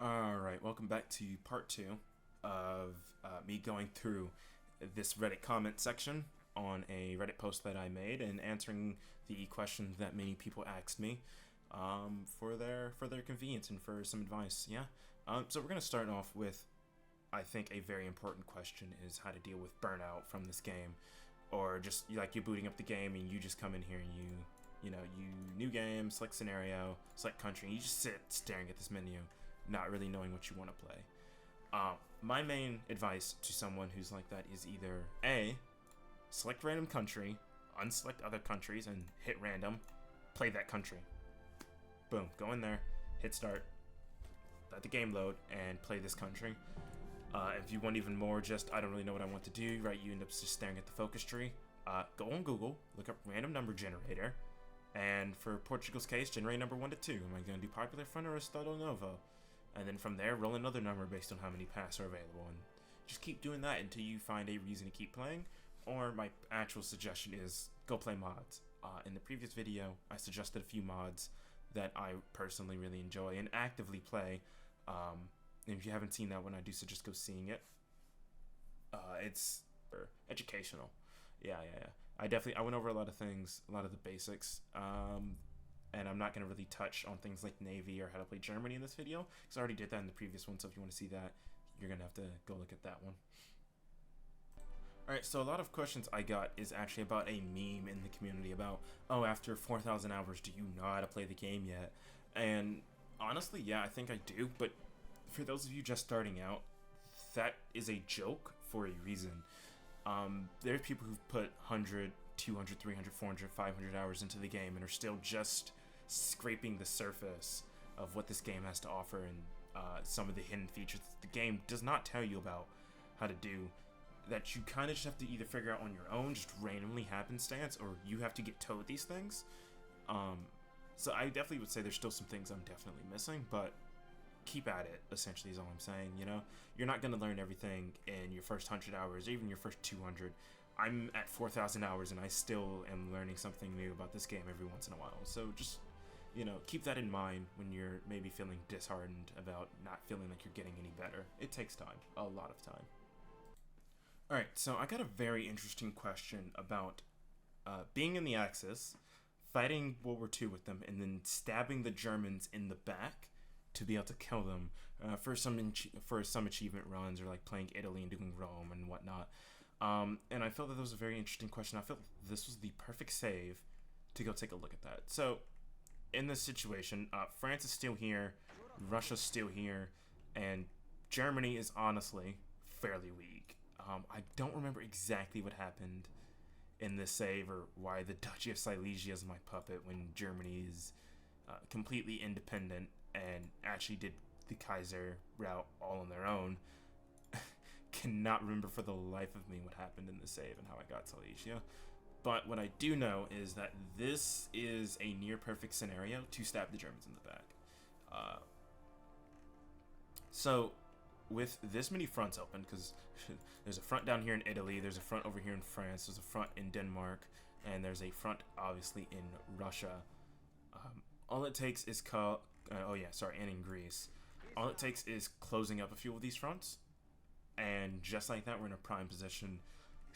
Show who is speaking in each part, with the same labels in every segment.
Speaker 1: Alright, welcome back to part 2 of me going through this Reddit comment section on a Reddit post that I made and answering the questions that many people asked me for their convenience and for some advice. So we're going to start off with, I think, a very important question is how to deal with burnout from this game, or just like you're booting up the game and you just come in here and you new game, select scenario, select country, and you just sit staring at this menu, not really knowing what you want to play. My main advice to someone who's like that is either A, select random country, unselect other countries, and hit random, play that country. Boom, go in there, hit start, let the game load, and play this country. If you want even more, just I don't really know what I want to do, right? You end up just staring at the focus tree. Go on Google, look up random number generator, and for Portugal's case, generate number 1 to 2. Am I going to do popular front or Estado Novo? And then from there, roll another number based on how many paths are available, and just keep doing that until you find a reason to keep playing. Or my actual suggestion is go play mods. In the previous video, I suggested a few mods that I personally really enjoy and actively play. And if you haven't seen that one, I do suggest go seeing it. It's educational. Yeah. I went over a lot of things, a lot of the basics. And I'm not going to really touch on things like Navy or how to play Germany in this video, because I already did that in the previous one, so if you want to see that, you're going to have to go look at that one. Alright, so a lot of questions I got is actually about a meme in the community about, oh, after 4,000 hours, do you know how to play the game yet? And honestly, yeah, I think I do, but for those of you just starting out, that is a joke for a reason. There are people who've put 100, 200, 300, 400, 500 hours into the game and are still just scraping the surface of what this game has to offer and some of the hidden features that the game does not tell you about how to do, that you kind of just have to either figure out on your own, just randomly happenstance, or you have to get towed these things. So I definitely would say there's still some things I'm definitely missing, but keep at it, essentially, is all I'm saying. You're not going to learn everything in your first 100 hours, or even your first 200. I'm at 4,000 hours and I still am learning something new about this game every once in a while. So just, keep that in mind when you're maybe feeling disheartened about not feeling like you're getting any better. It takes time, a lot of time. Alright, so I got a very interesting question about being in the Axis, fighting World War II with them, and then stabbing the Germans in the back to be able to kill them for some achievement runs, or like playing Italy and doing Rome and whatnot. And I felt that was a very interesting question. I felt this was the perfect save to go take a look at that. So, in this situation, France is still here, Russia's still here, and Germany is honestly fairly weak. I don't remember exactly what happened in this save, or why the Duchy of Silesia is my puppet when Germany is completely independent and actually did the Kaiser route all on their own. Cannot remember for the life of me what happened in the save and how I got Silesia. But what I do know is that this is a near perfect scenario to stab the Germans in the back. So with this many fronts open, because there's a front down here in Italy, there's a front over here in France, there's a front in Denmark, and there's a front obviously in Russia. All it takes is and in Greece. All it takes is closing up a few of these fronts, and just like that, we're in a prime position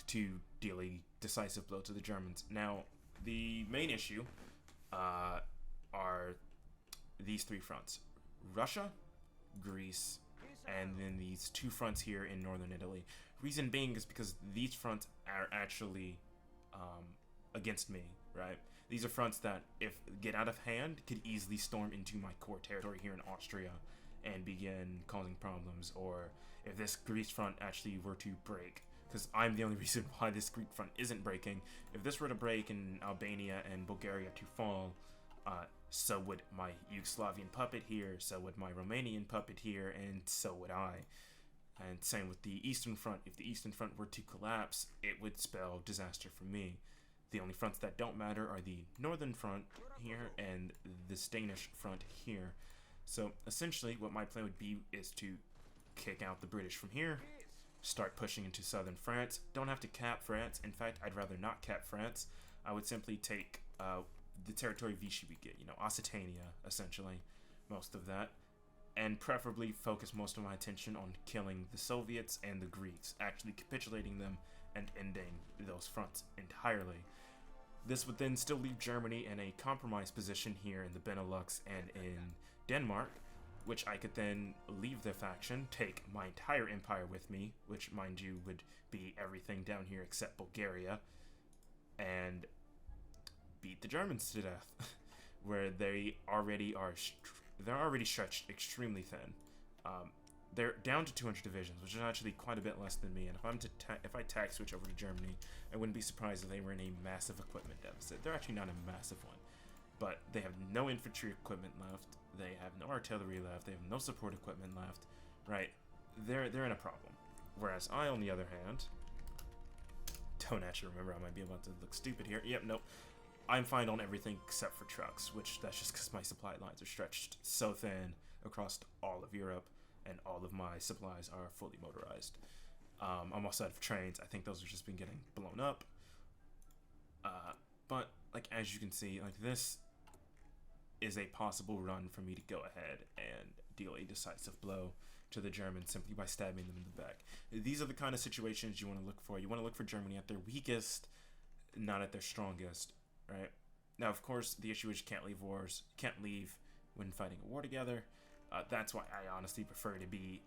Speaker 1: to deal a decisive blow to the Germans. Now, the main issue are these 3 fronts: Russia, Greece, and then these 2 fronts here in northern Italy. Reason being is because these fronts are actually against me, right? These are fronts that, if get out of hand, could easily storm into my core territory here in Austria and begin causing problems. Or if this Greece front actually were to break, because I'm the only reason why this Greek front isn't breaking, if this were to break and Albania and Bulgaria to fall, so would my Yugoslavian puppet here, so would my Romanian puppet here, and so would I. And same with the Eastern Front. If the Eastern Front were to collapse, it would spell disaster for me. The only fronts that don't matter are the Northern Front here and the Danish front here. So essentially what my plan would be is to kick out the British from here, start pushing into southern France. Don't have to cap France. In fact, I'd rather not cap France. I would simply take the territory Vichy we get, Occitania, essentially, most of that, and preferably focus most of my attention on killing the Soviets and the Greeks, actually capitulating them and ending those fronts entirely. This would then still leave Germany in a compromised position here in the Benelux and in Denmark, which I could then leave the faction, take my entire empire with me, which, mind you, would be everything down here except Bulgaria, and beat the Germans to death, where they already are. They're already stretched extremely thin. They're down to 200 divisions, which is actually quite a bit less than me. And if I tag switch over to Germany, I wouldn't be surprised if they were in a massive equipment deficit. They're actually not a massive one, but they have no infantry equipment left. They have no artillery left. They have no support equipment left. Right? They're in a problem. Whereas I, on the other hand, don't actually remember. I might be about to look stupid here. Yep, nope. I'm fine on everything except for trucks, which that's just because my supply lines are stretched so thin across all of Europe, and all of my supplies are fully motorized. I'm also out of trains. I think those have just been getting blown up. But like, as you can see, like, this is a possible run for me to go ahead and deal a decisive blow to the Germans simply by stabbing them in the back. These are the kind of situations you want to look for. You want to look for Germany at their weakest, not at their strongest, right? Now, of course, the issue is you can't leave when fighting a war together. That's why I honestly prefer to be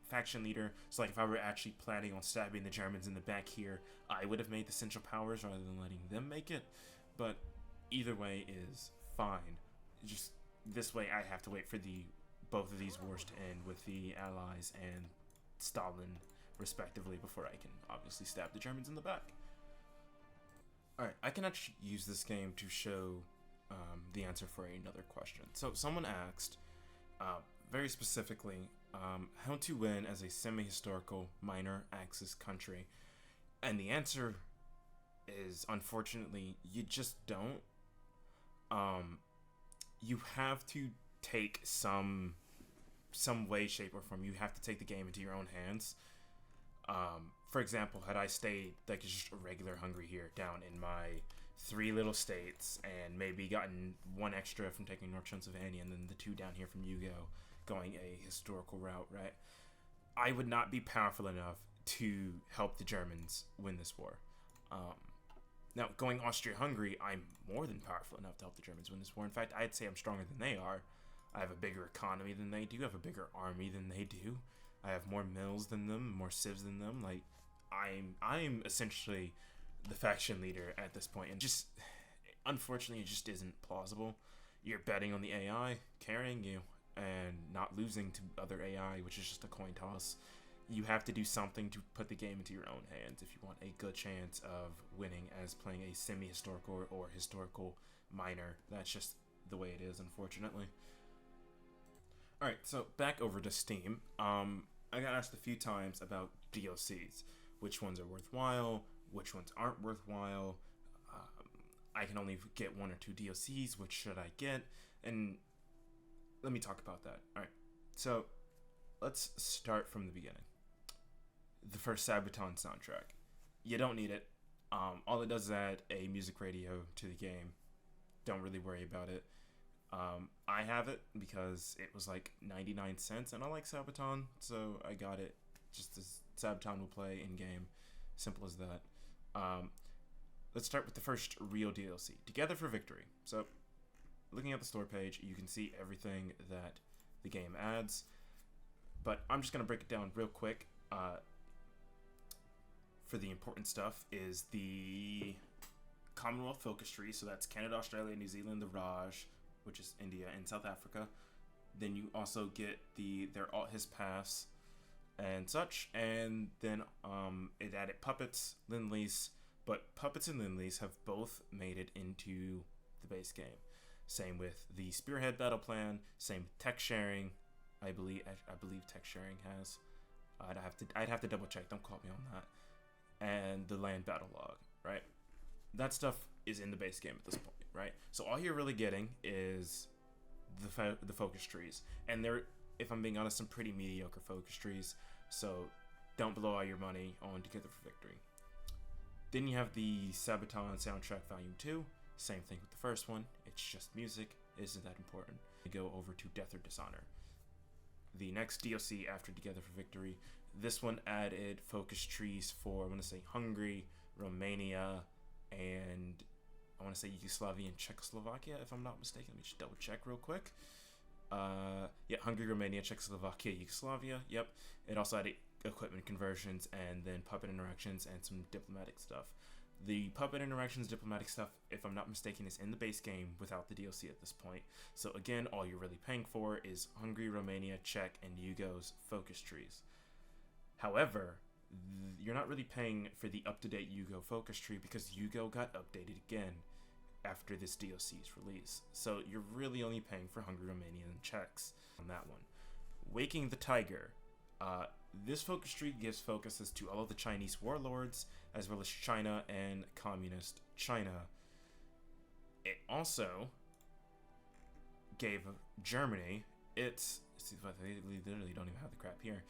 Speaker 1: faction leader. So, like, if I were actually planning on stabbing the Germans in the back here, I would have made the Central Powers rather than letting them make it. But either way is fine. Just this way, I have to wait for both of these wars to end with the Allies and Stalin, respectively, before I can obviously stab the Germans in the back. Alright, I can actually use this game to show the answer for another question. So someone asked, very specifically, how to win as a semi-historical minor Axis country. And the answer is, unfortunately, you just don't. You have to take some way, shape, or form. You have to take the game into your own hands. For example, had I stayed like just a regular Hungary here down in my 3 little states and maybe gotten 1 extra from taking North Transylvania and then the 2 down here from Yugo going a historical route, right? I would not be powerful enough to help the Germans win this war. Now, going Austria-Hungary, I'm more than powerful enough to help the Germans win this war. In fact, I'd say I'm stronger than they are. I have a bigger economy than they do. I have a bigger army than they do. I have more mills than them, more civs than them. Like, I'm essentially the faction leader at this point, and just, unfortunately, it just isn't plausible. You're betting on the AI carrying you and not losing to other AI, which is just a coin toss. You have to do something to put the game into your own hands if you want a good chance of winning as playing a semi-historical or historical minor. That's just the way it is, unfortunately. Alright, so back over to Steam. I got asked a few times about DLCs. Which ones are worthwhile, which ones aren't worthwhile. I can only get 1 or 2 DLCs, which should I get? And let me talk about that. Alright, so let's start from the beginning. The first Sabaton soundtrack. You don't need it. All it does is add a music radio to the game. Don't really worry about it. I have it because it was like 99 cents and I like Sabaton, so I got it just as Sabaton will play in game. Simple as that. Let's start with the first real DLC, Together for Victory. So, looking at the store page, you can see everything that the game adds, but I'm just going to break it down real quick. For the important stuff is the Commonwealth Focus Tree, so that's Canada, Australia, New Zealand, the Raj, which is India, and South Africa. Then you also get his pass and such, and then it added Puppets, Lend-Lease, but Puppets and Lend-Lease have both made it into the base game. Same with the Spearhead Battle Plan, same with tech sharing. I believe tech sharing has. I'd have to double check. Don't quote me on that. And the Land Battle Log, right? That stuff is in the base game at this point, right? So all you're really getting is the focus trees, and they're, if I'm being honest, some pretty mediocre focus trees. So don't blow all your money on Together for Victory. Then you have the Sabaton Soundtrack Volume 2. Same thing with the first one. It's just music. Isn't that important? We go over to Death or Dishonor. the next DLC after Together for Victory. This one added focus trees for, I want to say, Hungary, Romania, and I want to say Yugoslavia and Czechoslovakia, if I'm not mistaken. Let me just double check real quick. Yeah, Hungary, Romania, Czechoslovakia, Yugoslavia. Yep. It also added equipment conversions and then puppet interactions and some diplomatic stuff. The puppet interactions, diplomatic stuff, if I'm not mistaken, is in the base game without the DLC at this point. So again, all you're really paying for is Hungary, Romania, Czech, and Yugo's focus trees. However, you're not really paying for the up-to-date Yugo focus tree because Yugo got updated again after this DLC's release. So you're really only paying for Hungary, Romania, and Czechs on that one. Waking the Tiger. This focus tree gives focuses to all of the Chinese warlords, as well as China and communist China. It also gave Germany its... They literally don't even have the crap here.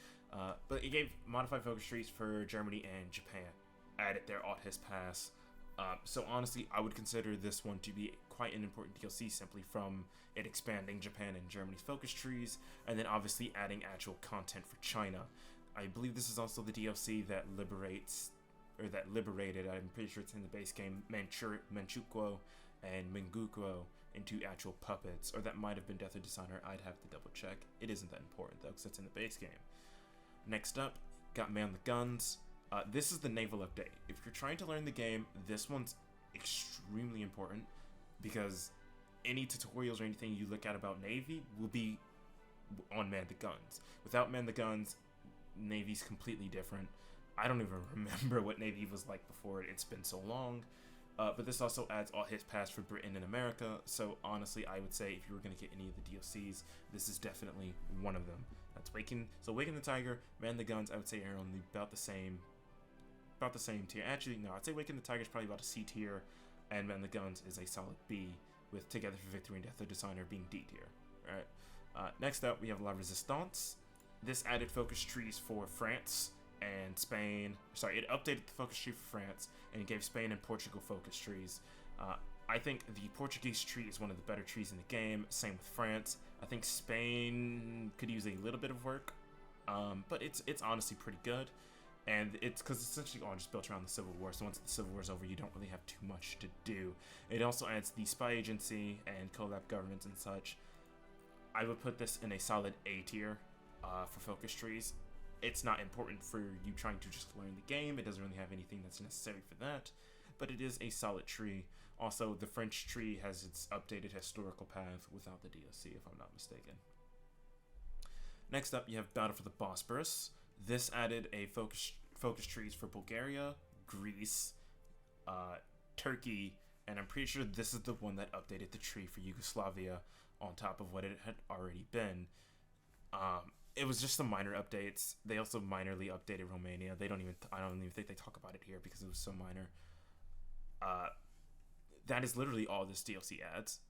Speaker 1: But it gave modified focus trees for Germany and Japan. Added their Authis Pass. So honestly, I would consider this one to be quite an important DLC simply from it expanding Japan and Germany's focus trees, and then obviously adding actual content for China. I believe this is also the DLC that liberated, I'm pretty sure it's in the base game, Manchukuo and Mingukuo into actual puppets, or that might have been Death of Designer. I'd have to double check. It isn't that important though, because it's in the base game. Next up, got Man the Guns. This is the naval update. If you're trying to learn the game, this one's extremely important because any tutorials or anything you look at about Navy will be on Man the Guns. Without Man the Guns, Navy's completely different. I don't even remember what Navy was like before. It's been so long. But this also adds Authis Pass for Britain and America. So honestly, I would say if you were going to get any of the DLCs, this is definitely one of them. That's Waking the Tiger, Man the Guns, I would say are only about the same tier. Actually, no, I'd say Waking the Tiger is probably about a C tier, and Man the Guns is a solid B, with Together for Victory and Death of Designer being D tier. Alright. Next up, we have La Resistance. This added focus trees for France and Spain. Sorry, it updated the focus tree for France, and it gave Spain and Portugal focus trees. I think the Portuguese tree is one of the better trees in the game. Same with France. I think Spain could use a little bit of work, but it's honestly pretty good. And it's because it's essentially all just built around the Civil War. So once the Civil War is over, you don't really have too much to do. It also adds the spy agency and collab governments and such. I would put this in a solid A tier for focus trees. It's not important for you trying to just learn the game. It doesn't really have anything that's necessary for that. But it is a solid tree. Also, the French tree has its updated historical path without the DLC, if I'm not mistaken. Next up, you have Battle for the Bosporus. This added a focus trees for Bulgaria, Greece, Turkey, and I'm pretty sure this is the one that updated the tree for Yugoslavia on top of what it had already been. It was just some minor updates. They also minorly updated Romania. I don't even think they talk about it here because it was so minor. That is literally all this DLC adds.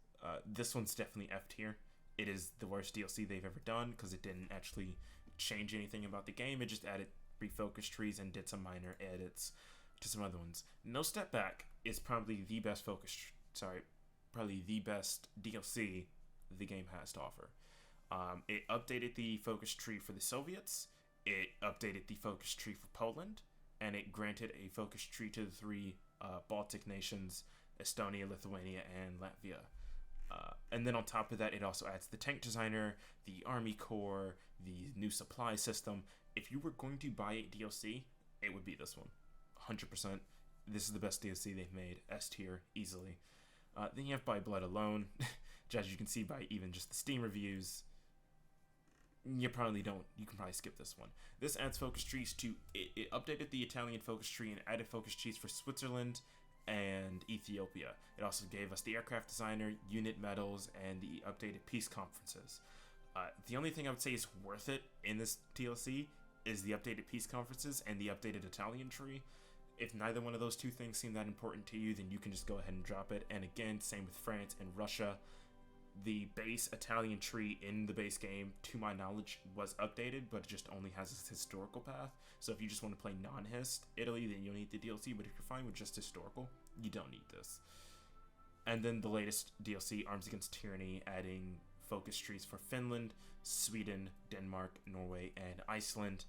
Speaker 1: This one's definitely F tier. It is the worst DLC they've ever done because it didn't actually change anything about the game. It just added 3 focus trees and did some minor edits to some other ones. No Step Back is probably the best probably the best DLC the game has to offer. It updated the focus tree for the Soviets, it updated the focus tree for Poland, and it granted a focus tree to the 3 Baltic nations, Estonia, Lithuania, and Latvia. And then on top of that, it also adds the tank designer, the army corps, the new supply system. If you were going to buy a DLC, it would be this one. 100%. This is the best DLC they've made. S tier, easily. Then you have By Blood Alone, which as you can see by even just the Steam reviews, you can probably skip this one. This adds focus trees to, it updated the Italian focus tree and added focus trees for Switzerland and Ethiopia. It also gave us the aircraft designer, unit medals, and the updated peace conferences. The only thing I would say is worth it in this DLC is the updated peace conferences and the updated Italian tree. If neither one of those 2 things seem that important to you, then you can just go ahead and drop it. And again, same with France and Russia. The base Italian tree in the base game, to my knowledge, was updated, but it just only has its historical path. So if you just want to play non-hist Italy, then you'll need the DLC, but if you're fine with just historical, you don't need this. And then the latest DLC, Arms Against Tyranny, adding focus trees for Finland, Sweden, Denmark, Norway, and Iceland.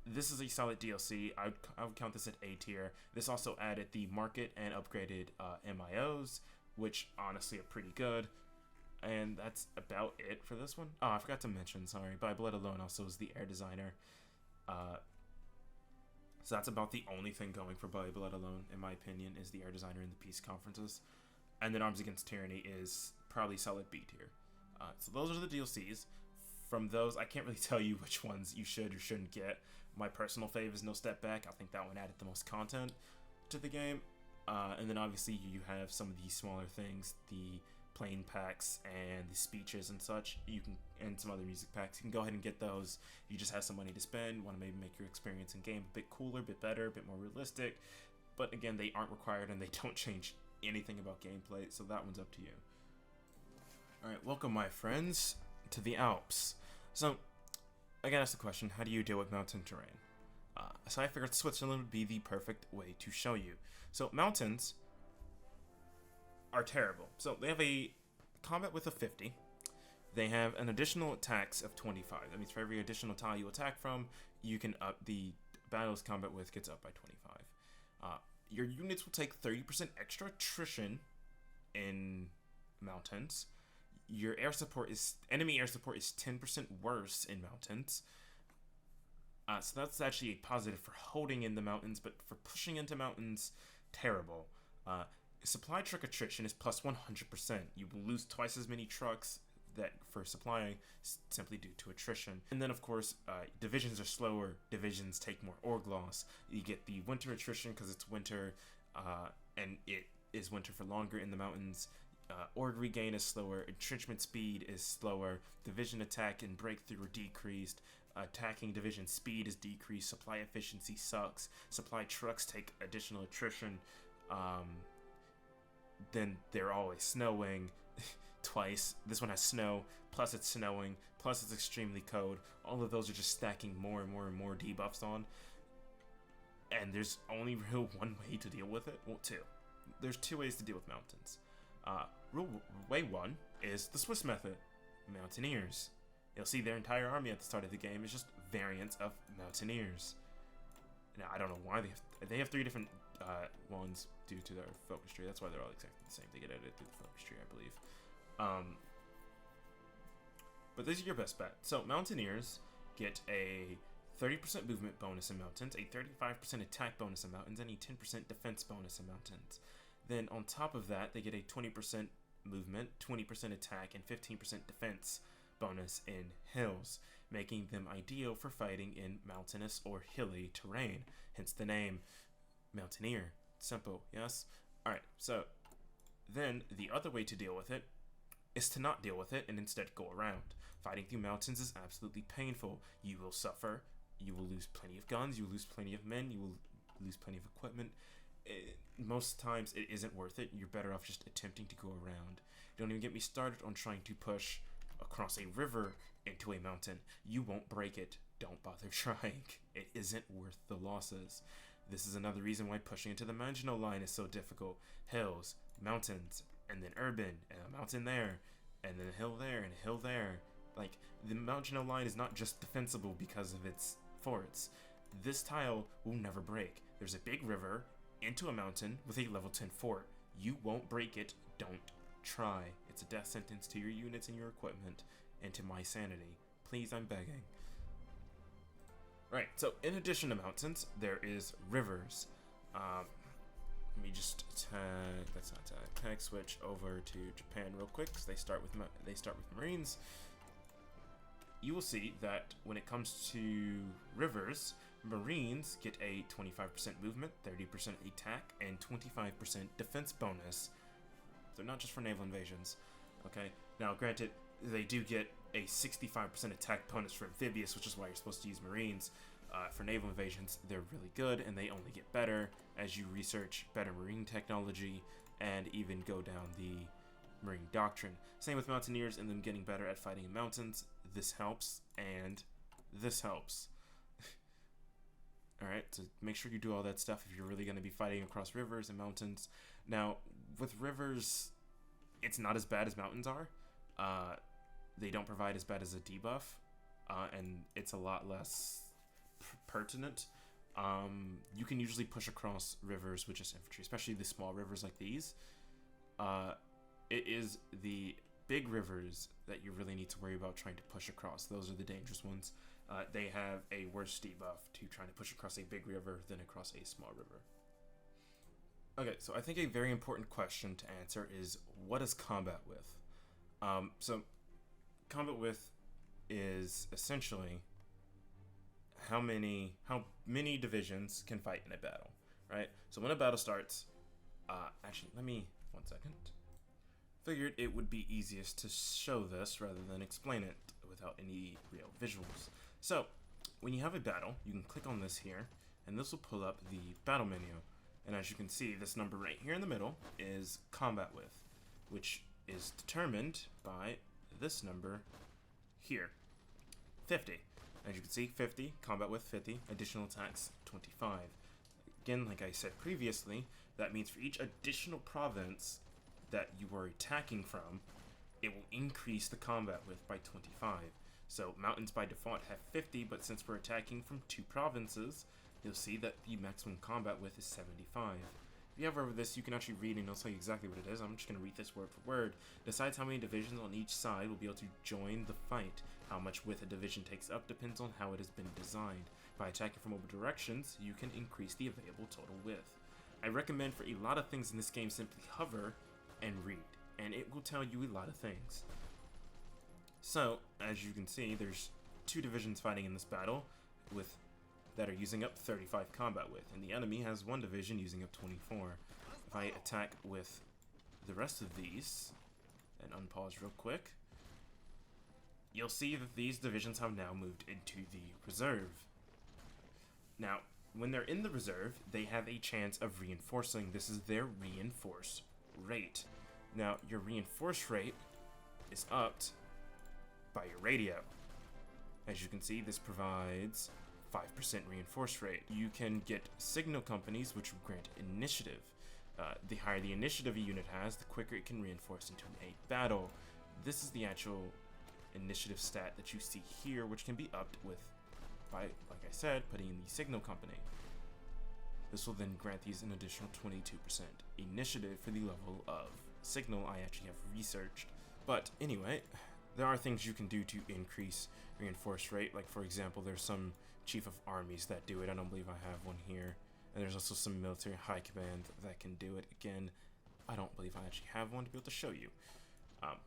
Speaker 1: This is a solid DLC. I would count this at A tier. This also added the market and upgraded MIOs, which honestly are pretty good. And that's about it for this one. Oh, I forgot to mention, sorry, By Blood Alone also is the air designer. So that's about the only thing going for By Blood Alone, in my opinion, is the air designer in the peace conferences. And then Arms Against Tyranny is probably solid B tier. So those are the DLCs. From those, I can't really tell you which ones you should or shouldn't get. My personal fave is No Step Back. I think that one added the most content to the game. And then obviously you have some of the smaller things, the plain packs and the speeches and such. You can, and some other music packs. You can go ahead and get those. You just have some money to spend. Want to maybe make your experience in game a bit cooler, a bit better, a bit more realistic. But again, they aren't required and they don't change anything about gameplay. So that one's up to you. All right, welcome my friends to the Alps. So, again, ask the question, how do you deal with mountain terrain? So I figured Switzerland would be the perfect way to show you. So mountains are terrible. So they have a combat width of 50. They have an additional attacks of 25. That means for every additional tile you attack from, you can up the battle's combat width gets up by 25. Your units will take 30% extra attrition in mountains. Your enemy air support is 10% worse in mountains. So that's actually a positive for holding in the mountains, but for pushing into mountains, terrible. Supply truck attrition is plus 100%. You will lose twice as many trucks that for supplying simply due to attrition. And then of course, divisions are slower. Divisions take more org loss. You get the winter attrition because it's winter, and it is winter for longer in the mountains. Org regain is slower, entrenchment speed is slower, division attack and breakthrough are decreased, attacking division speed is decreased, supply efficiency sucks, supply trucks take additional attrition, then they're always snowing twice. This one has snow, plus it's snowing, plus it's extremely cold. All of those are just stacking more and more and more debuffs on, and there's only real one way to deal with it. Well, two. There's two ways to deal with mountains. Way one is the Swiss method, Mountaineers. You'll see their entire army at the start of the game is just variants of Mountaineers. Now, I don't know why they have three different ones due to their focus tree. That's why they're all exactly the same. They get edited through the focus tree, I believe. But this is your best bet. So Mountaineers get a 30% movement bonus in mountains, a 35% attack bonus in mountains, and a 10% defense bonus in mountains. Then on top of that, they get a 20% movement, 20% attack, and 15% defense bonus in hills, making them ideal for fighting in mountainous or hilly terrain, hence the name Mountaineer. Simple, yes? Alright, so then the other way to deal with it is to not deal with it and instead go around. Fighting through mountains is absolutely painful. You will suffer, you will lose plenty of guns, you will lose plenty of men, you will lose plenty of equipment. Most times it isn't worth it. You're better off just attempting to go around. Don't even get me started on trying to push across a river into a mountain. You won't break it. Don't bother trying. It isn't worth the losses. This is another reason why pushing into the Maginot Line is so difficult. Hills, mountains, and then urban, and a mountain there, and then a hill there, and a hill there. Like, the Maginot Line is not just defensible because of its forts. This tile will never break. There's a big river into a mountain with a level 10 fort. You won't break it. Don't try. It's a death sentence to your units and your equipment and to my sanity. Please, I'm begging. Right, so in addition to mountains, there is rivers. Let me just tag switch over to Japan real quick because they start with Marines. You will see that when it comes to rivers, Marines get a 25% movement, 30% attack, and 25% defense bonus. They're not just for naval invasions. Okay, now granted, they do get a 65% attack bonus for amphibious, which is why you're supposed to use Marines. For naval invasions, they're really good, and they only get better as you research better Marine technology and even go down the Marine doctrine. Same with Mountaineers and them getting better at fighting in mountains. This helps, and this helps. Alright, so make sure you do all that stuff if you're really going to be fighting across rivers and mountains. Now, with rivers, it's not as bad as mountains are. they don't provide as bad as a debuff, and it's a lot less pertinent. You can usually push across rivers with just infantry, especially the small rivers like these. It is the big rivers that you really need to worry about trying to push across. Those are the dangerous ones. They have a worse debuff to trying to push across a big river than across a small river. Okay, so I think a very important question to answer is, what is combat width? So combat width is essentially how many divisions can fight in a battle, right? So when a battle starts, actually, let me, 1 second. Figured it would be easiest to show this rather than explain it without any real visuals. So when you have a battle, you can click on this here, and this will pull up the battle menu. And as you can see, this number right here in the middle is combat width, which is determined by this number here, 50. As you can see, 50, combat width 50, additional attacks 25. Again, like I said previously, that means for each additional province that you are attacking from, it will increase the combat width by 25. So mountains by default have 50, but since we're attacking from 2 provinces, you'll see that the maximum combat width is 75. If you hover over this, you can actually read and it'll tell you exactly what it is. I'm just going to read this word for word. Decides how many divisions on each side will be able to join the fight. How much width a division takes up depends on how it has been designed. By attacking from multiple directions, you can increase the available total width. I recommend for a lot of things in this game simply hover and read, and it will tell you a lot of things. So, as you can see, there's 2 divisions fighting in this battle that are using up 35 combat width, and the enemy has 1 division using up 24. If I attack with the rest of these, and unpause real quick, you'll see that these divisions have now moved into the reserve. Now, when they're in the reserve, they have a chance of reinforcing. This is their reinforce rate. Now, your reinforce rate is upped by your radio. As you can see, this provides 5% reinforce rate. You can get signal companies, which will grant initiative. The higher the initiative a unit has, the quicker it can reinforce into a battle. This is the actual initiative stat that you see here, which can be upped by, like I said, putting in the signal company. This will then grant these an additional 22% initiative for the level of signal I actually have researched. But anyway, there are things you can do to increase reinforce rate. Like, for example, there's some chief of armies that do it. I don't believe I have one here. And there's also some military high command that can do it. Again, I don't believe I actually have one to be able to show you.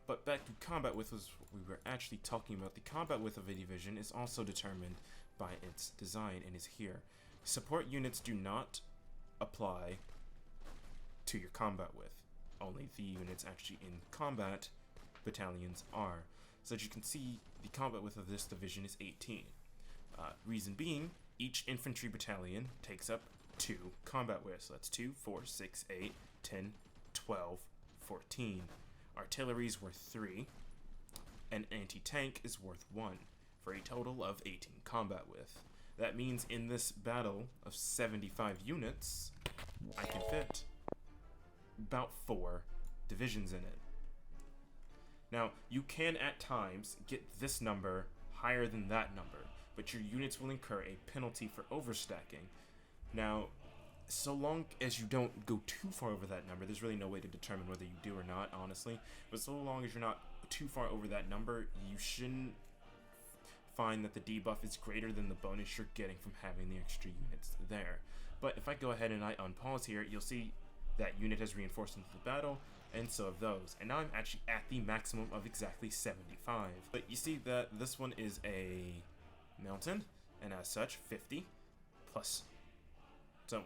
Speaker 1: But back to combat width was what we were actually talking about. The combat width of a division is also determined by its design and is here. Support units do not apply to your combat width. Only the units actually in combat battalions are. So as you can see, the combat width of this division is 18. Reason being, each infantry battalion takes up 2 combat width. So that's 2, 4, 6, 8, 10, 12, 14. Artillery is worth 3, and anti-tank is worth 1, for a total of 18 combat width. That means in this battle of 75 units, I can fit about 4 divisions in it. Now, you can at times get this number higher than that number, but your units will incur a penalty for overstacking. Now, so long as you don't go too far over that number, there's really no way to determine whether you do or not, honestly. But so long as you're not too far over that number, you shouldn't find that the debuff is greater than the bonus you're getting from having the extra units there. But if I go ahead and I unpause here, you'll see that unit has reinforced into the battle, and so have those. And now I'm actually at the maximum of exactly 75. But you see that this one is a mountain, and as such, 50 plus. So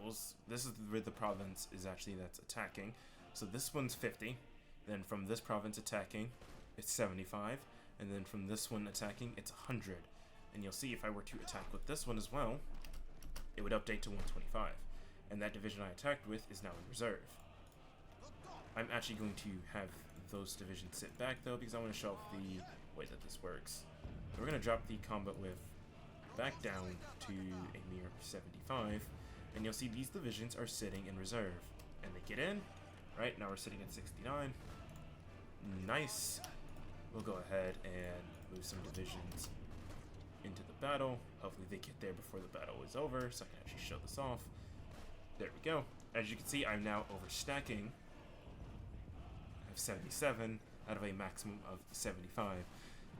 Speaker 1: this is where the province is actually that's attacking. So this one's 50. Then from this province attacking, it's 75. And then from this one attacking, it's 100. And you'll see if I were to attack with this one as well, it would update to 125. And that division I attacked with is now in reserve. I'm actually going to have those divisions sit back though, because I want to show off the way that this works. So we're going to drop the combat width back down to a mere 75. And you'll see these divisions are sitting in reserve. And they get in. Right, now we're sitting at 69. Nice. we'll go ahead and move some divisions into the battle. Hopefully they get there before the battle is over, so I can actually show this off. There we go. As you can see, I'm now overstacking. I have 77 out of a maximum of 75.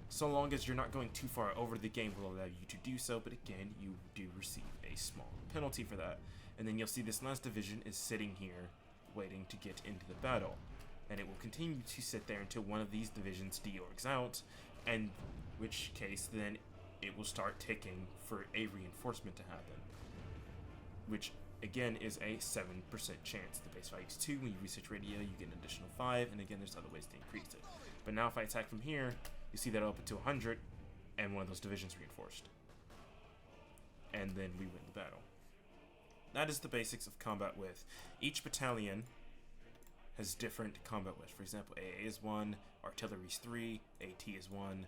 Speaker 1: So long as you're not going too far over, the game will allow you to do so, but again, you do receive a small penalty for that. And then you'll see this last division is sitting here, waiting to get into the battle. And it will continue to sit there until one of these divisions deorgs out, and which case then it will start ticking for a reinforcement to happen. Which, again, is a 7% chance. The base value is 2. When you research radio, you get an additional 5, and again, there's other ways to increase it. But now if I attack from here, you see that up to 100, and one of those divisions reinforced. And then we win the battle. That is the basics of combat width. Each battalion has different combat width. For example, AA is 1, artillery is 3, AT is 1.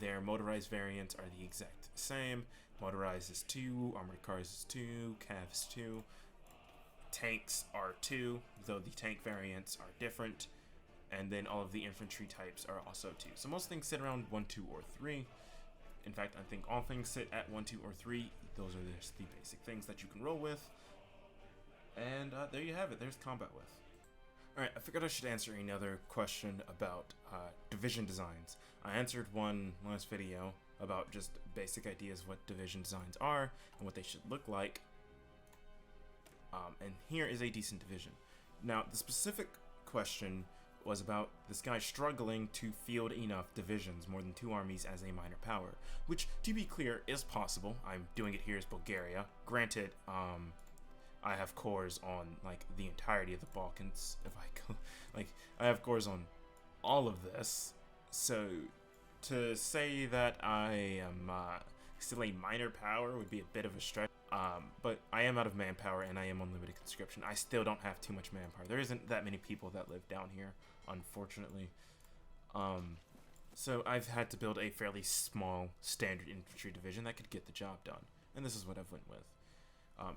Speaker 1: Their motorized variants are the exact same. Motorized is 2, armored cars is 2, cav is 2. Tanks are 2, though the tank variants are different. And then all of the infantry types are also 2. So most things sit around 1, 2, or 3. In fact, I think all things sit at 1, 2, or 3. Those are just the basic things that you can roll with. And there you have it. There's combat width. Alright, I figured I should answer another question about division designs. I answered one last video about just basic ideas of what division designs are and what they should look like. And here is a decent division. Now, the specific question was about this guy struggling to field enough divisions, more than 2 armies, as a minor power, which, to be clear, is possible. I'm doing it here as Bulgaria. Granted, I have cores on, like, the entirety of the Balkans. If I go, like, I have cores on all of this, so to say that I am still a minor power would be a bit of a stretch. But I am out of manpower and I am on limited conscription. I still don't have too much manpower. There isn't that many people that live down here, unfortunately. So I've had to build a fairly small standard infantry division that could get the job done. And this is what I've went with.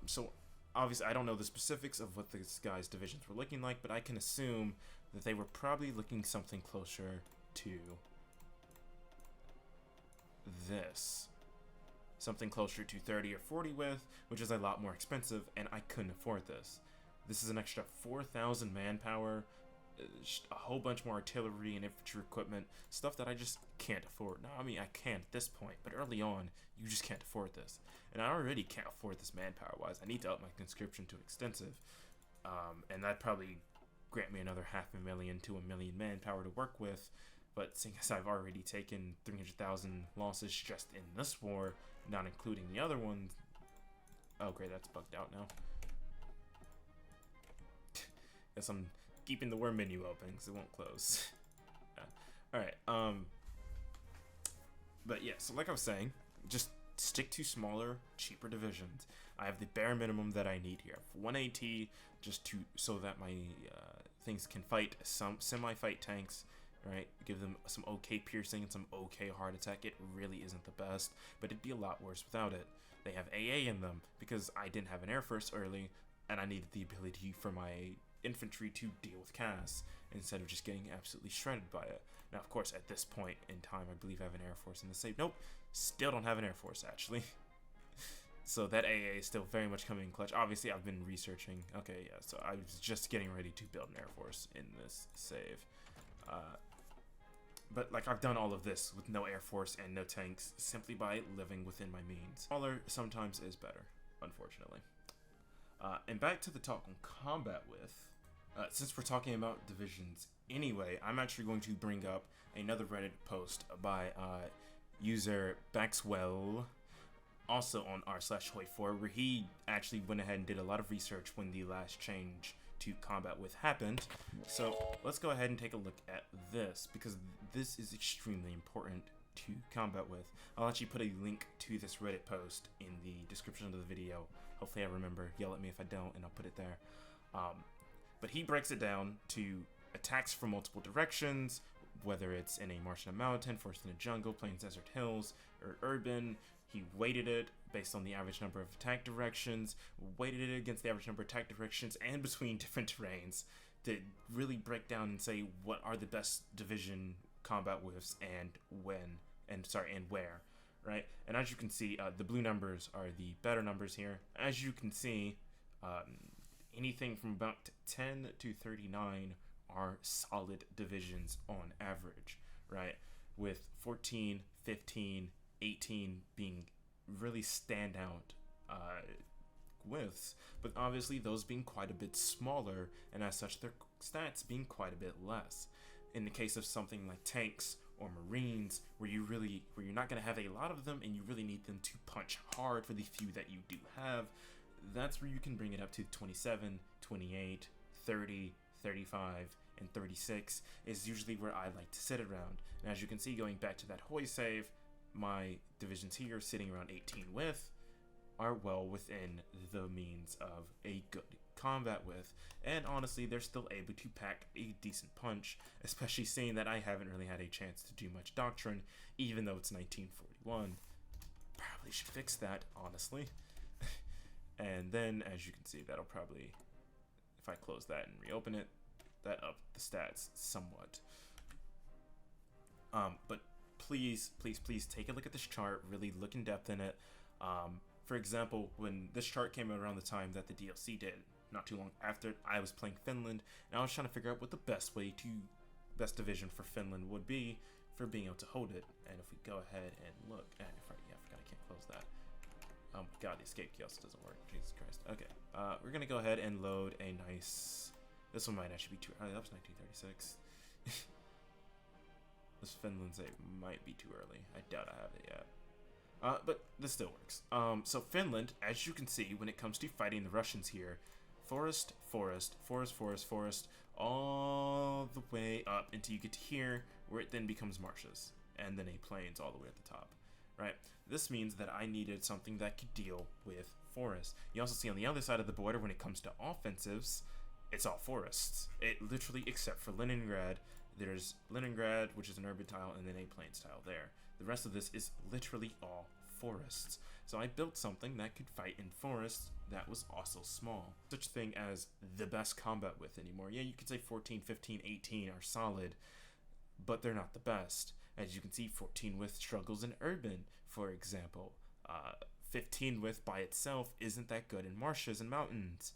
Speaker 1: So obviously I don't know the specifics of what this guy's divisions were looking like, but I can assume that they were probably looking something closer to this. Something closer to 30 or 40 width, which is a lot more expensive, and I couldn't afford this. This is an extra 4,000 manpower, a whole bunch more artillery and infantry equipment, stuff that I just can't afford. Now, I mean, I can at this point, but early on, you just can't afford this. And I already can't afford this manpower-wise. I need to up my conscription to extensive, and that'd probably grant me another 500,000 to 1 million manpower to work with. But seeing as I've already taken 300,000 losses just in this war, not including the other ones. Oh great, that's bugged out now. Guess I'm keeping the war menu open because it won't close. Alright, but yeah, so like I was saying, just stick to smaller, cheaper divisions. I have the bare minimum that I need here. 1 AT, just to so that my things can fight some semi-fight tanks. Right, give them some okay piercing and some okay heart attack. It really isn't the best, but it'd be a lot worse without it. They have AA in them because I didn't have an Air Force early, and I needed the ability for my infantry to deal with CAS instead of just getting absolutely shredded by it. Now, of course, at this point in time, I believe I have an Air Force in the save. Nope, still don't have an Air Force, actually. So that AA is still very much coming in clutch. Obviously, I've been researching. Okay, yeah, so I was just getting ready to build an Air Force in this save. But like I've done all of this with no Air Force and no tanks simply by living within my means. Smaller sometimes is better, unfortunately. And back to the talk on combat width. Since we're talking about divisions anyway, I'm actually going to bring up another Reddit post by user Baxwell, also on r/HOI4, where he actually went ahead and did a lot of research when the last change to combat width happened. So let's go ahead and take a look at this, because this is extremely important to combat width. I'll actually put a link to this Reddit post in the description of the video. Hopefully I remember. Yell at me if I don't, and I'll put it there. But he breaks it down to attacks from multiple directions, whether it's in a marsh and a mountain, forest in a jungle, plains, desert, hills, or urban. He weighted it based on the average number of attack directions, weighted it against the average number of attack directions, and between different terrains to really break down and say what are the best division combat whiffs and when, and where, right? And as you can see, the blue numbers are the better numbers here. As you can see, anything from about 10 to 39 are solid divisions on average, right? With 14, 15, 18 being really standout widths, but obviously those being quite a bit smaller, and as such their stats being quite a bit less. In the case of something like tanks or marines, where you're not going to have a lot of them and you really need them to punch hard for the few that you do have, that's where you can bring it up to 27, 28, 30, 35, and 36 is usually where I like to sit around. And as you can see, going back to that HOI save, my divisions here sitting around 18 width are well within the means of a good combat width, and honestly they're still able to pack a decent punch, especially seeing that I haven't really had a chance to do much doctrine, even though it's 1941. Probably should fix that, honestly. And then as you can see, that'll probably, if I close that and reopen it, that up the stats somewhat. But please take a look at this chart, really look in depth in it. For example, when this chart came out around the time that the DLC did, not too long after, I was playing Finland, and I was trying to figure out what the best division for Finland would be for being able to hold it. And if we go ahead and look, I forgot I can't close that. Oh my god, the escape key also doesn't work. Jesus Christ. Okay, we're gonna go ahead and load a nice. This one might actually be too early. That was 1936. This Finland save might be too early. I doubt I have it yet. But this still works. So Finland, as you can see, when it comes to fighting the Russians here, forest, forest, forest, forest, forest, all the way up until you get to here, where it then becomes marshes, and then a plains all the way at the top, right? This means that I needed something that could deal with forests. You also see on the other side of the border, when it comes to offensives, it's all forests. It literally, except for Leningrad, there's Leningrad, which is an urban tile, and then a plains tile there. The rest of this is literally all forests. So I built something that could fight in forests that was also small. Such thing as the best combat width anymore. Yeah, you could say 14, 15, 18 are solid, but they're not the best. As you can see, 14 width struggles in urban, for example. 15 width by itself isn't that good in marshes and mountains.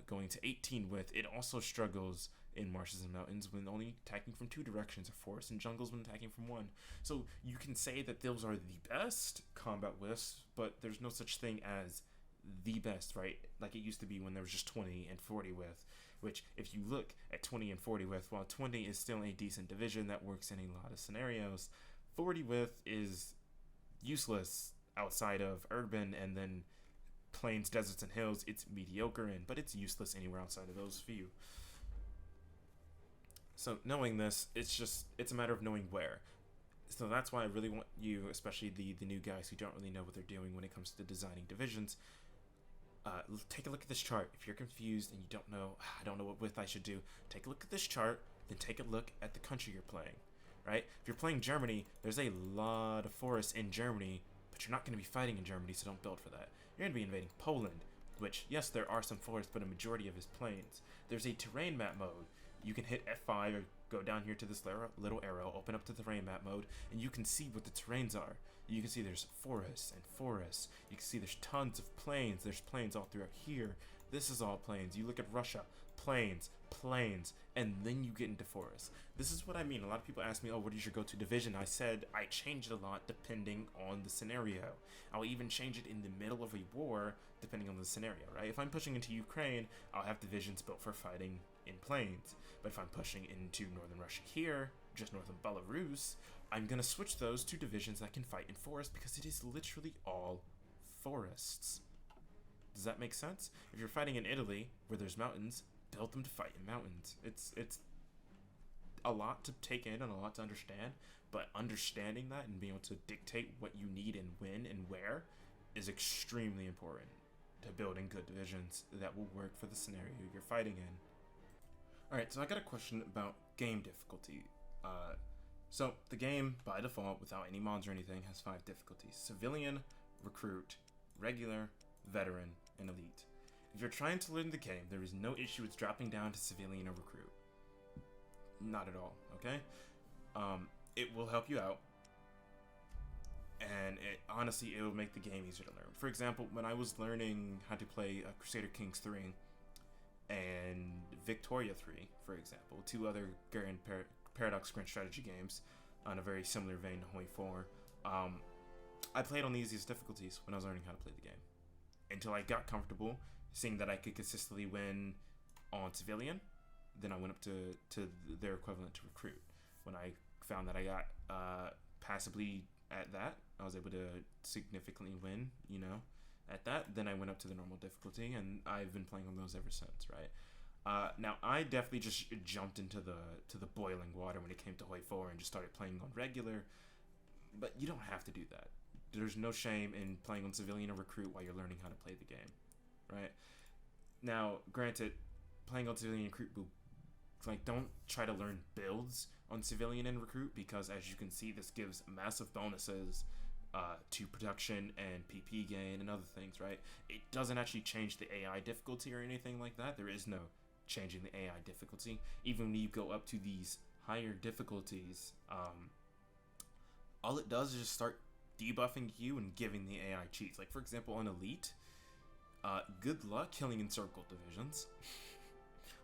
Speaker 1: Going to 18 width, it also struggles in marshes and mountains when only attacking from two directions, or forests and jungles when attacking from one. So you can say that those are the best combat widths, but there's no such thing as the best, right? Like it used to be when there was just 20 and 40 width, which if you look at 20 and 40 width, while 20 is still a decent division that works in a lot of scenarios, 40 width is useless outside of urban, and then plains, deserts, and hills it's mediocre in, but it's useless anywhere outside of those few. So knowing this, it's a matter of knowing where. So that's why I really want you, especially the new guys who don't really know what they're doing when it comes to designing divisions, take a look at this chart. If you're confused and you don't know, I don't know what width I should do, take a look at this chart, then take a look at the country you're playing, right? If you're playing Germany, there's a lot of forests in Germany, but you're not going to be fighting in Germany, so don't build for that. You're going to be invading Poland, which, yes, there are some forests, but a majority of it is plains. There's a terrain map mode. You can hit F5 or go down here to this little arrow, open up to the terrain map mode, and you can see what the terrains are. You can see there's forests and forests. You can see there's tons of plains. There's plains all throughout here. This is all plains. You look at Russia, plains, plains, and then you get into forests. This is what I mean. A lot of people ask me, oh, what is your go-to division? I said I change it a lot depending on the scenario. I'll even change it in the middle of a war depending on the scenario, right? If I'm pushing into Ukraine, I'll have divisions built for fighting in plains. But if I'm pushing into northern Russia here, just north of Belarus, I'm going to switch those to divisions that can fight in forest, because it is literally all forests. Does that make sense? If you're fighting in Italy, where there's mountains, build them to fight in mountains. It's a lot to take in and a lot to understand, but understanding that and being able to dictate what you need and when and where is extremely important to building good divisions that will work for the scenario you're fighting in. Alright, so I got a question about game difficulty. So the game, by default, without any mods or anything, has 5 difficulties: civilian, recruit, regular, veteran, and elite. If you're trying to learn the game, there is no issue with dropping down to civilian or recruit. Not at all, okay? It will help you out, and honestly, it will make the game easier to learn. For example, when I was learning how to play Crusader Kings 3 and Victoria 3, for example, two other Paradox Grand strategy games on a very similar vein to HOI4, I played on the easiest difficulties when I was learning how to play the game, until I got comfortable seeing that I could consistently win on Civilian. Then I went up to their equivalent to Recruit. When I found that I got passably at that, I was able to significantly win, at that. Then I went up to the normal difficulty, and I've been playing on those ever since, right? Now, I definitely just jumped into the boiling water when it came to HOI4 and just started playing on regular, but you don't have to do that. There's no shame in playing on Civilian or Recruit while you're learning how to play the game, right? Now, granted, playing on Civilian and Recruit, don't try to learn builds on Civilian and Recruit, because as you can see, this gives massive bonuses to production and PP gain and other things, right? It doesn't actually change the AI difficulty or anything like that. There is no changing the AI difficulty. Even when you go up to these higher difficulties, all it does is just start debuffing you and giving the AI cheats. Like, for example, on Elite, good luck killing encircled divisions